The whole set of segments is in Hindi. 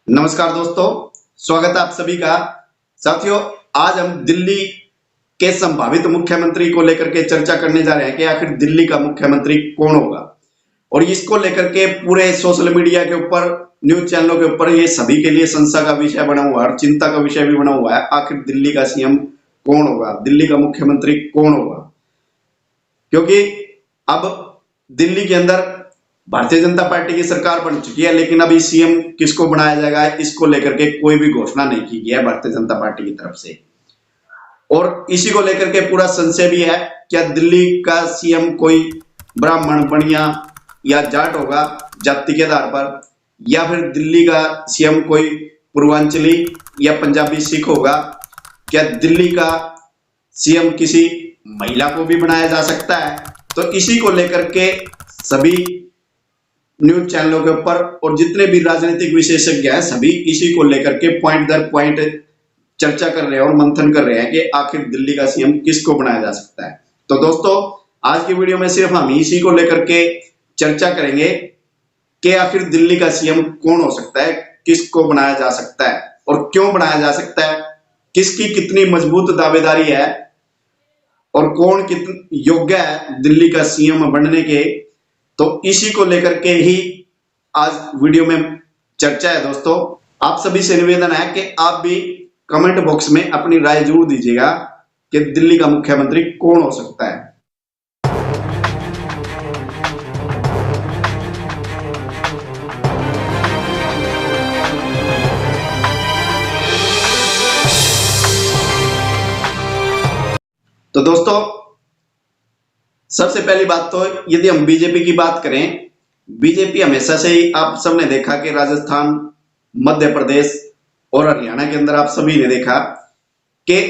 नमस्कार दोस्तों, स्वागत है आप सभी का। साथियों, आज हम दिल्ली के संभावित मुख्यमंत्री को लेकर के चर्चा करने जा रहे हैं कि आखिर दिल्ली का मुख्यमंत्री कौन होगा। और इसको लेकर के पूरे सोशल मीडिया के ऊपर, न्यूज चैनलों के ऊपर ये सभी के लिए संशय का विषय बना हुआ है और चिंता का विषय भी बना हुआ है। आखिर दिल्ली का सीएम कौन होगा, दिल्ली का मुख्यमंत्री कौन होगा, क्योंकि अब दिल्ली के अंदर भारतीय जनता पार्टी की सरकार बन चुकी है, लेकिन अभी सीएम किसको बनाया जाएगा इसको लेकर के कोई भी घोषणा नहीं की गई है भारतीय जनता पार्टी की तरफ से। और इसी को लेकर के पूरा संशय भी है, क्या दिल्ली का सीएम कोई ब्राह्मण, बनिया या जाट होगा जाति के आधार पर, या फिर दिल्ली का सीएम कोई पूर्वांचली या पंजाबी सिख होगा। क्या दिल्ली का सीएम किसी महिला को भी बनाया जा सकता है। तो इसी को लेकर के सभी न्यूज चैनलों के ऊपर और जितने भी राजनीतिक विशेषज्ञ हैं सभी इसी को लेकर के पॉइंट दर पॉइंट चर्चा कर रहे हैं और मंथन कर रहे हैं कि आखिर दिल्ली का सीएम किसको बनाया जा सकता है। तो दोस्तों, आज की वीडियो में सिर्फ हम इसी को लेकर के चर्चा करेंगे कि आखिर दिल्ली का सीएम कौन हो सकता है, किसको बनाया जा सकता है और क्यों बनाया जा सकता है, किसकी कितनी मजबूत दावेदारी है और कौन कितने योग्य है दिल्ली का सीएम बनने के। तो इसी को लेकर के ही आज वीडियो में चर्चा है। दोस्तों, आप सभी से निवेदन है कि आप भी कमेंट बॉक्स में अपनी राय जरूर दीजिएगा कि दिल्ली का मुख्यमंत्री कौन हो सकता है। तो दोस्तों, सबसे पहली बात तो यदि हम बीजेपी की बात करें, बीजेपी हमेशा से ही आप सबने देखा कि राजस्थान, मध्य प्रदेश और हरियाणा के अंदर आप सभी ने देखा कि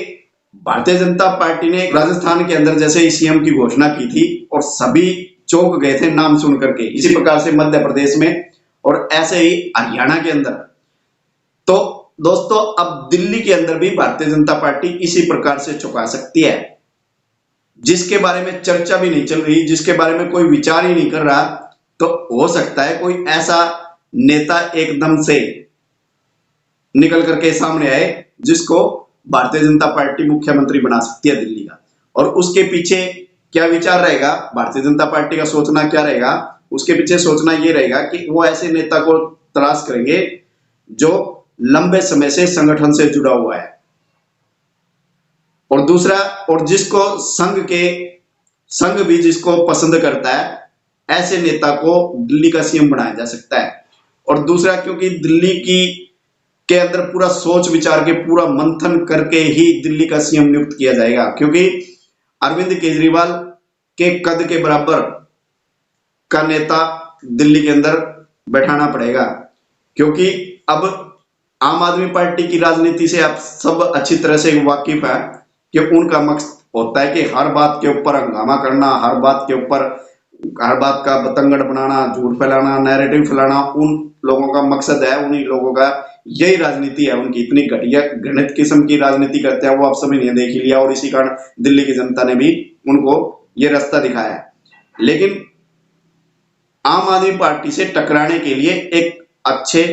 भारतीय जनता पार्टी ने राजस्थान के अंदर जैसे ही सीएम की घोषणा की थी और सभी चौंक गए थे नाम सुन करके। इसी प्रकार से मध्य प्रदेश में और ऐसे ही हरियाणा के अंदर। तो दोस्तों, अब दिल्ली के अंदर भी भारतीय जनता पार्टी इसी प्रकार से चौंका सकती है, जिसके बारे में चर्चा भी नहीं चल रही, जिसके बारे में कोई विचार ही नहीं कर रहा। तो हो सकता है कोई ऐसा नेता एकदम से निकल करके सामने आए जिसको भारतीय जनता पार्टी मुख्यमंत्री बना सकती है दिल्ली का। और उसके पीछे क्या विचार रहेगा, भारतीय जनता पार्टी का सोचना क्या रहेगा, उसके पीछे सोचना ये रहेगा कि वो ऐसे नेता को तलाश करेंगे जो लंबे समय से संगठन से जुड़ा हुआ है और दूसरा, और जिसको संघ भी जिसको पसंद करता है, ऐसे नेता को दिल्ली का सीएम बनाया जा सकता है। और दूसरा, क्योंकि दिल्ली के अंदर पूरा सोच विचार के, पूरा मंथन करके ही दिल्ली का सीएम नियुक्त किया जाएगा, क्योंकि अरविंद केजरीवाल के कद के बराबर का नेता दिल्ली के अंदर बैठाना पड़ेगा। क्योंकि अब आम आदमी पार्टी की राजनीति से आप सब अच्छी तरह से वाकिफ है कि उनका मकसद होता है कि हर बात के ऊपर हंगामा करना, हर बात का बतंगड़ बनाना, झूठ फैलाना, नैरेटिव फैलाना। उन लोगों का मकसद है, उन्हीं लोगों का यही राजनीति है। उनकी इतनी घटिया घृणित किस्म की राजनीति करते हैं, वो आप सभी ने देख ही लिया और इसी कारण दिल्ली की जनता ने भी उनको ये रास्ता दिखाया है। लेकिन आम आदमी पार्टी से टकराने के लिए एक अच्छे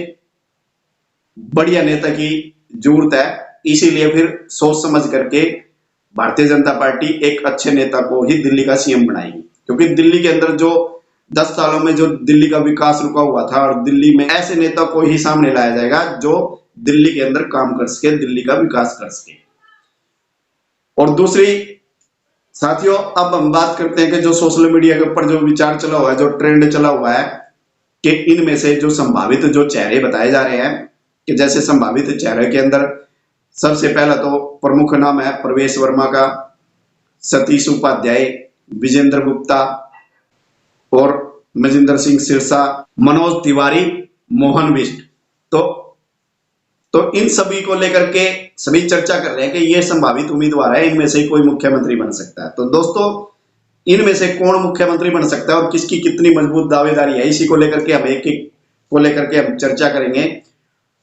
बढ़िया नेता की जरूरत है। इसीलिए फिर सोच समझ करके भारतीय जनता पार्टी एक अच्छे नेता को ही दिल्ली का सीएम बनाएगी, क्योंकि दिल्ली के अंदर जो 10 सालों में जो दिल्ली का विकास रुका हुआ था, और दिल्ली में ऐसे नेता को ही सामने लाया जाएगा जो दिल्ली के अंदर काम कर सके, दिल्ली का विकास कर सके। और दूसरी साथियों, अब हम बात करते हैं कि जो सोशल मीडिया के ऊपर जो विचार चला हुआ है, जो ट्रेंड चला हुआ है कि इनमें से जो संभावित जो चेहरे बताए जा रहे हैं, कि जैसे संभावित चेहरे के अंदर सबसे पहला तो प्रमुख नाम है प्रवेश वर्मा का, सतीश उपाध्याय, विजेंद्र गुप्ता और मजिंदर सिंह सिरसा, मनोज तिवारी, मोहन बिष्ट। तो इन सभी को लेकर के सभी चर्चा कर रहे हैं कि ये संभावित उम्मीदवार है, इनमें से कोई मुख्यमंत्री बन सकता है। तो दोस्तों, इनमें से कौन मुख्यमंत्री बन सकता है और किसकी कितनी मजबूत दावेदारी है, इसी को लेकर के हम एक एक को लेकर के हम चर्चा करेंगे।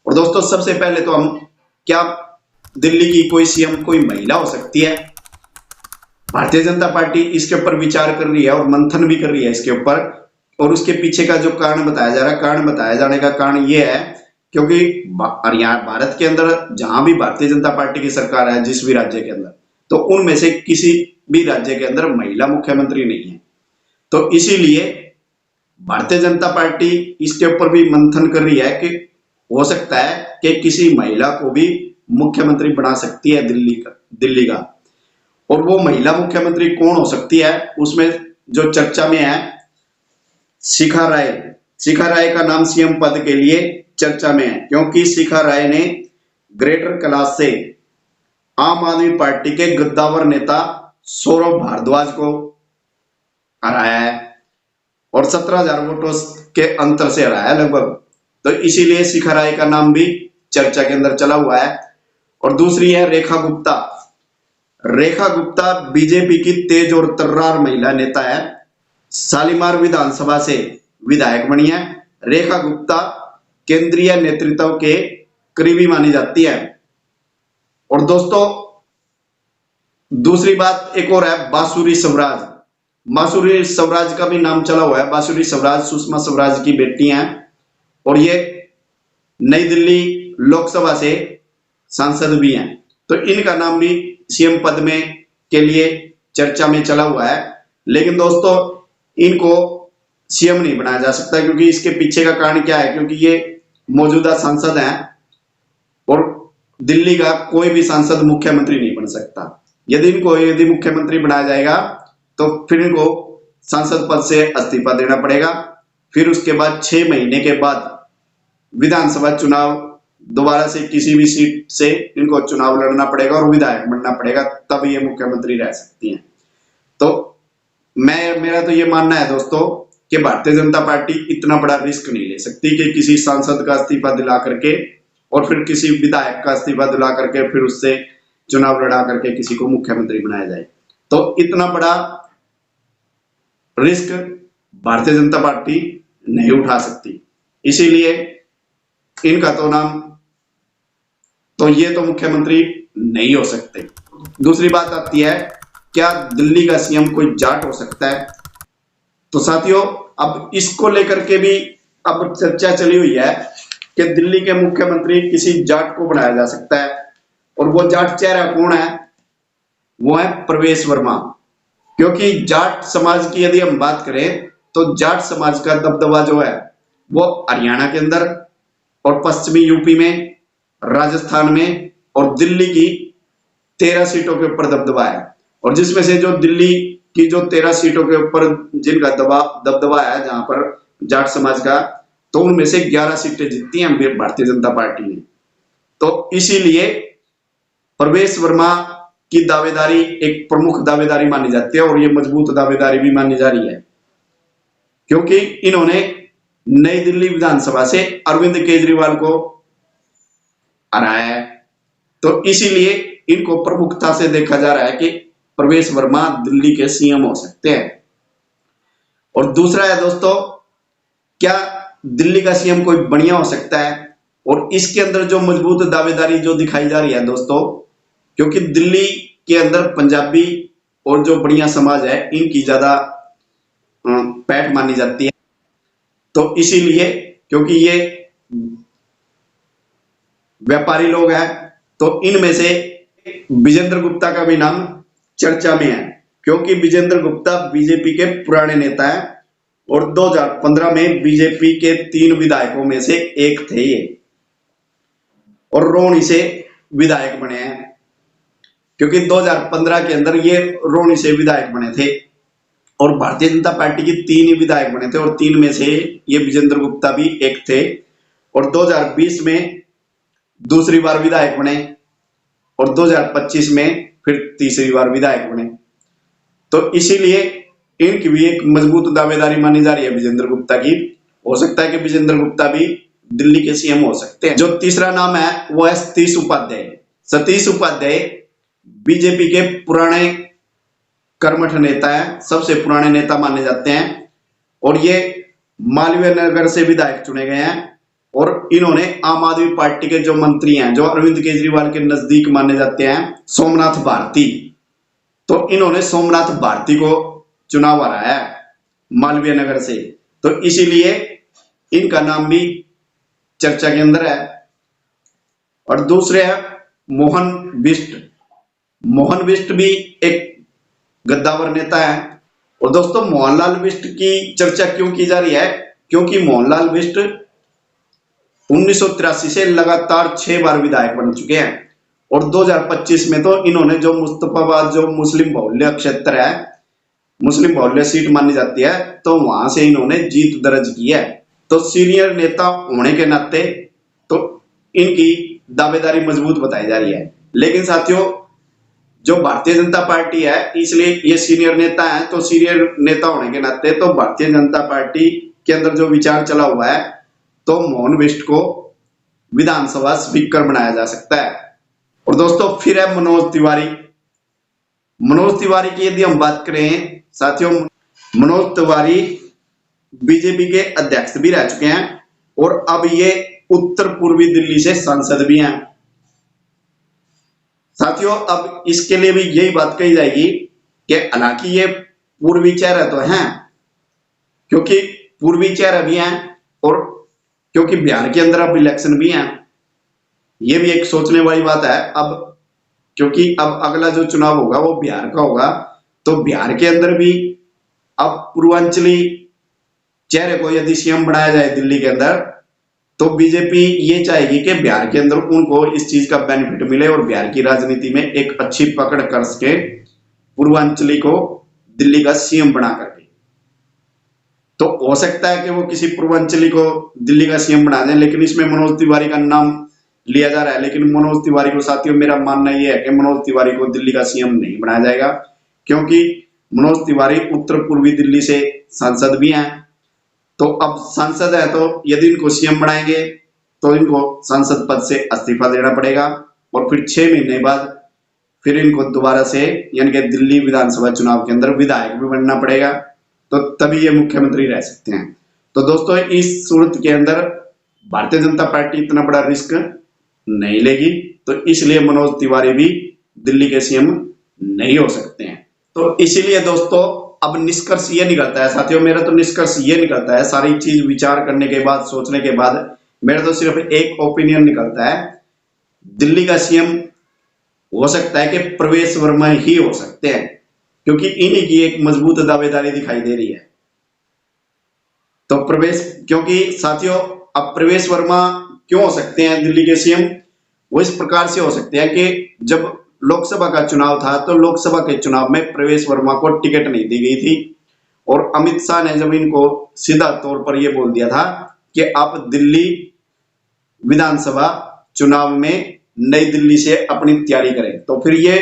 और दोस्तों, सबसे पहले तो हम, क्या दिल्ली की कोई सीएम कोई महिला हो सकती है? भारतीय जनता पार्टी इसके ऊपर विचार कर रही है और मंथन भी कर रही है इसके ऊपर। और उसके पीछे का जो कारण बताया जा रहा है, कारण बताया जाने का कारण यह है क्योंकि हरियाणा भारत के अंदर जहां भी भारतीय जनता पार्टी की सरकार है, जिस भी राज्य के अंदर, तो उनमें से किसी भी राज्य के अंदर महिला मुख्यमंत्री नहीं है। तो इसीलिए भारतीय जनता पार्टी इसके ऊपर भी मंथन कर रही है कि हो सकता है कि किसी महिला को भी मुख्यमंत्री बना सकती है दिल्ली का। और वो महिला मुख्यमंत्री कौन हो सकती है, उसमें जो चर्चा में है, शिखा राय। शिखा राय का नाम सीएम पद के लिए चर्चा में है, क्योंकि शिखा राय ने ग्रेटर कैलाश से आम आदमी पार्टी के गद्दावर नेता सौरभ भारद्वाज को हराया है और 17,000 वोटों के अंतर से हराया है लगभग। तो इसीलिए शिखा राय का नाम भी चर्चा के अंदर चला हुआ है। और दूसरी है रेखा गुप्ता। रेखा गुप्ता बीजेपी की तेज और तर्रार महिला नेता है, शालीमार विधानसभा से विधायक बनी है। रेखा गुप्ता केंद्रीय नेतृत्व के करीबी मानी जाती है। और दोस्तों दूसरी बात एक और है, बांसुरी स्वराज। बांसुरी स्वराज का भी नाम चला हुआ है। बांसुरी स्वराज सुषमा स्वराज की बेटी हैं और ये नई दिल्ली लोकसभा से सांसद भी हैं। तो इनका नाम भी सीएम पद में के लिए चर्चा में चला हुआ है। लेकिन दोस्तों इनको सीएम नहीं बनाया जा सकता, क्योंकि इसके पीछे का कारण क्या है, क्योंकि ये मौजूदा सांसद हैं और दिल्ली का कोई भी सांसद मुख्यमंत्री नहीं बन सकता। यदि मुख्यमंत्री बनाया जाएगा तो फिर इनको सांसद पद से इस्तीफा देना पड़ेगा। फिर उसके बाद 6 महीने के बाद विधानसभा चुनाव दोबारा से किसी भी सीट से इनको चुनाव लड़ना पड़ेगा और विधायक बनना पड़ेगा, तब ये मुख्यमंत्री रह सकती हैं। तो मेरा तो ये मानना है दोस्तों कि भारतीय जनता पार्टी इतना बड़ा रिस्क नहीं ले सकती कि किसी सांसद का इस्तीफा दिला करके और फिर किसी विधायक का इस्तीफा दिला करके फिर उससे चुनाव लड़ा करके किसी को मुख्यमंत्री बनाया जाए। तो इतना बड़ा रिस्क भारतीय जनता पार्टी नहीं उठा सकती। इसीलिए इनका तो नाम तो ये तो मुख्यमंत्री नहीं हो सकते। दूसरी बात आती है, क्या दिल्ली का सीएम कोई जाट हो सकता है? तो साथियों अब इसको लेकर के भी अब चर्चा चली हुई है कि दिल्ली के मुख्यमंत्री किसी जाट को बनाया जा सकता है। और वो जाट चेहरा कौन है? वो है प्रवेश वर्मा। क्योंकि जाट समाज की यदि हम बात करें तो जाट समाज का दबदबा जो है वो हरियाणा के अंदर और पश्चिमी यूपी में, राजस्थान में और दिल्ली की 13 सीटों के ऊपर दबदबा है। और जिसमें से जो दिल्ली की जो 13 सीटों के ऊपर जिनका दबदबा है जहां पर जाट समाज का, तो उनमें से 11 सीटें जीतती हैं भारतीय जनता पार्टी ने। तो इसीलिए प्रवेश वर्मा की दावेदारी एक प्रमुख दावेदारी मानी जाती है और ये मजबूत दावेदारी भी मानी जा रही है, क्योंकि इन्होंने नई दिल्ली विधानसभा से अरविंद केजरीवाल को हराया है। तो इसीलिए इनको प्रमुखता से देखा जा रहा है कि प्रवेश वर्मा दिल्ली के सीएम हो सकते हैं। और दूसरा है दोस्तों, क्या दिल्ली का सीएम कोई बढ़िया हो सकता है? और इसके अंदर जो मजबूत दावेदारी जो दिखाई जा रही है दोस्तों, क्योंकि दिल्ली के अंदर पंजाबी और जो बढ़िया समाज है इनकी ज्यादा पैठ मानी जाती है। तो इसीलिए क्योंकि ये व्यापारी लोग हैं, तो इनमें से विजेंद्र गुप्ता का भी नाम चर्चा में है, क्योंकि विजेंद्र गुप्ता बीजेपी के पुराने नेता हैं और 2015 में बीजेपी के 3 विधायकों में से एक थे ये, और रोहनी से विधायक बने हैं। क्योंकि 2015 के अंदर ये रोहनी से विधायक बने थे और भारतीय जनता पार्टी की 3 ही विधायक बने थे और 3 में से ये विजेंद्र गुप्ता भी एक थे। और 2020 में दूसरी बार विधायक बने और 2025 में फिर तीसरी बार विधायक बने। तो इसीलिए इनकी भी एक मजबूत दावेदारी मानी जा रही है विजेंद्र गुप्ता की। हो सकता है कि विजेंद्र गुप्ता भी दिल्ली के सीएम हो सकते हैं। जो तीसरा नाम है वो है सतीश उपाध्याय। सतीश उपाध्याय बीजेपी के पुराने कर्मठ नेता है, सबसे पुराने नेता माने जाते हैं और ये मालवीय नगर से विधायक चुने गए हैं। और इन्होंने आम आदमी पार्टी के जो मंत्री हैं, जो अरविंद केजरीवाल के नजदीक माने जाते हैं, सोमनाथ भारती, तो इन्होंने सोमनाथ भारती को चुनाव हराया है मालवीय नगर से। तो इसीलिए इनका नाम भी चर्चा के अंदर है। और दूसरे है मोहन बिष्ट। मोहन बिष्ट भी एक गद्दावर नेता है। और दोस्तों मोहनलाल बिष्ट की चर्चा क्यों की जा रही है? क्योंकि मोहनलाल बिष्ट 1983 से लगातार 6 बार विधायक बन चुके हैं और 2025 में तो इन्होंने जो मुस्तफाबाद जो मुस्लिम बहुल्य क्षेत्र है, मुस्लिम बहुल्य सीट मानी जाती है, तो वहां से इन्होंने जीत दर्ज की है। तो सीनियर नेता होने के नाते तो इनकी दावेदारी मजबूत बताई जा रही है। लेकिन साथियों जो भारतीय जनता पार्टी है, इसलिए ये सीनियर नेता है, तो सीनियर नेता होने के नाते तो भारतीय जनता पार्टी के अंदर जो विचार चला हुआ है, तो मोहन बिष्ट को विधानसभा स्पीकर बनाया जा सकता है। और दोस्तों फिर है मनोज तिवारी। मनोज तिवारी की यदि हम बात करें साथियों, मनोज तिवारी बीजेपी के अध्यक्ष भी रह चुके हैं और अब ये उत्तर पूर्वी दिल्ली से सांसद भी हैं। साथियों अब इसके लिए भी यही बात कही जाएगी कि हालांकि ये पूर्वी चेहरा तो हैं, क्योंकि पूर्वी चेहरा भी हैं और क्योंकि बिहार के अंदर अब इलेक्शन भी हैं, ये भी एक सोचने वाली बात है। अब क्योंकि अब अगला जो चुनाव होगा वो बिहार का होगा, तो बिहार के अंदर भी अब पूर्वांचली चेहरे को यदि सीएम बनाया जाए दिल्ली के अंदर, तो बीजेपी ये चाहेगी कि बिहार के अंदर उनको इस चीज का बेनिफिट मिले और बिहार की राजनीति में एक अच्छी पकड़ कर सके पूर्वांचली को दिल्ली का सीएम बना करके। तो हो सकता है कि वो किसी पूर्वांचली को दिल्ली का सीएम बना दें, लेकिन इसमें मनोज तिवारी का नाम लिया जा रहा है। लेकिन मनोज तिवारी को साथियों मेरा मानना यह है कि मनोज तिवारी को दिल्ली का सीएम नहीं बनाया जाएगा, क्योंकि मनोज तिवारी उत्तर पूर्वी दिल्ली से सांसद भी हैं। तो अब सांसद है तो यदि इनको सीएम बनाएंगे तो इनको सांसद पद से इस्तीफा देना पड़ेगा और फिर 6 महीने बाद फिर इनको दोबारा से यानी कि दिल्ली विधानसभा चुनाव के अंदर विधायक भी बनना पड़ेगा, तो तभी ये मुख्यमंत्री रह सकते हैं। तो दोस्तों इस सूरत के अंदर भारतीय जनता पार्टी इतना बड़ा रिस्क नहीं लेगी, तो इसलिए मनोज तिवारी भी दिल्ली के सीएम नहीं हो सकते हैं। तो इसीलिए दोस्तों अब निष्कर्ष ये निकलता है साथियों, मेरा तो निष्कर्ष ये निकलता है, सारी चीज विचार करने के बाद सोचने के बाद मेरा तो सिर्फ एक ओपिनियन निकलता है, दिल्ली का सीएम हो सकता है कि प्रवेश वर्मा ही हो सकते हैं, क्योंकि इन्हीं की एक मजबूत दावेदारी दिखाई दे रही है। तो क्योंकि साथियों अब प्रवेश वर्मा क्यों हो सकते हैं दिल्ली के सीएम? वो इस प्रकार से हो सकते हैं कि जब लोकसभा का चुनाव था तो लोकसभा के चुनाव में प्रवेश वर्मा को टिकट नहीं दी गई थी और अमित शाह ने जब इनको सीधा तौर पर यह बोल दिया था कि आप दिल्ली विधानसभा चुनाव में नई दिल्ली से अपनी तैयारी करें, तो फिर ये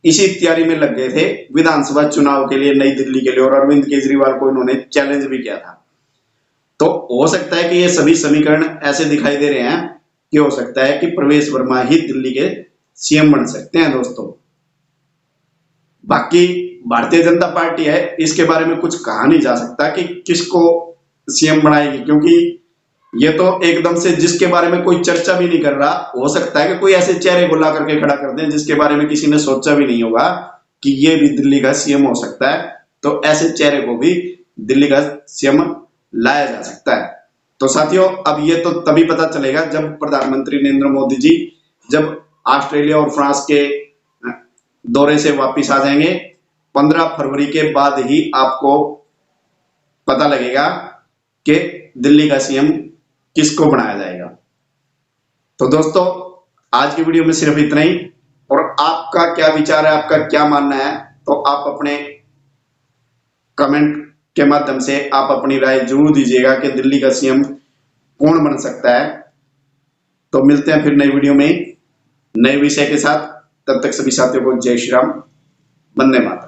इसी तैयारी में लग गए थे विधानसभा चुनाव के लिए नई दिल्ली के लिए, और अरविंद केजरीवाल को इन्होंने चैलेंज भी किया था। तो हो सकता है कि ये सभी समीकरण ऐसे दिखाई दे रहे हैं कि हो सकता है कि प्रवेश वर्मा ही दिल्ली के सीएम बन सकते हैं दोस्तों। बाकी भारतीय जनता पार्टी है, इसके बारे में कुछ कहा नहीं जा सकता कि किसको सीएम बनाएगी, क्योंकि ये तो एकदम से जिसके बारे में कोई चर्चा भी नहीं कर रहा, हो सकता है कि कोई ऐसे चेहरे को ला करके खड़ा कर दें जिसके बारे में किसी ने सोचा भी नहीं होगा कि ये भी दिल्ली का सीएम हो सकता है, तो ऐसे चेहरे को भी दिल्ली का सीएम लाया जा सकता है। तो साथियों अब ये तो तभी पता चलेगा जब प्रधानमंत्री नरेंद्र मोदी जी जब ऑस्ट्रेलिया और फ्रांस के दौरे से वापस आ जाएंगे, 15 फरवरी के बाद ही आपको पता लगेगा कि दिल्ली का सीएम किसको बनाया जाएगा। तो दोस्तों आज की वीडियो में सिर्फ इतना ही, और आपका क्या विचार है, आपका क्या मानना है, तो आप अपने कमेंट के माध्यम से आप अपनी राय जरूर दीजिएगा कि दिल्ली का सीएम कौन बन सकता है। तो मिलते हैं फिर नई वीडियो में नए विषय के साथ, तब तक सभी साथियों को जय श्री राम, वंदे मातरम।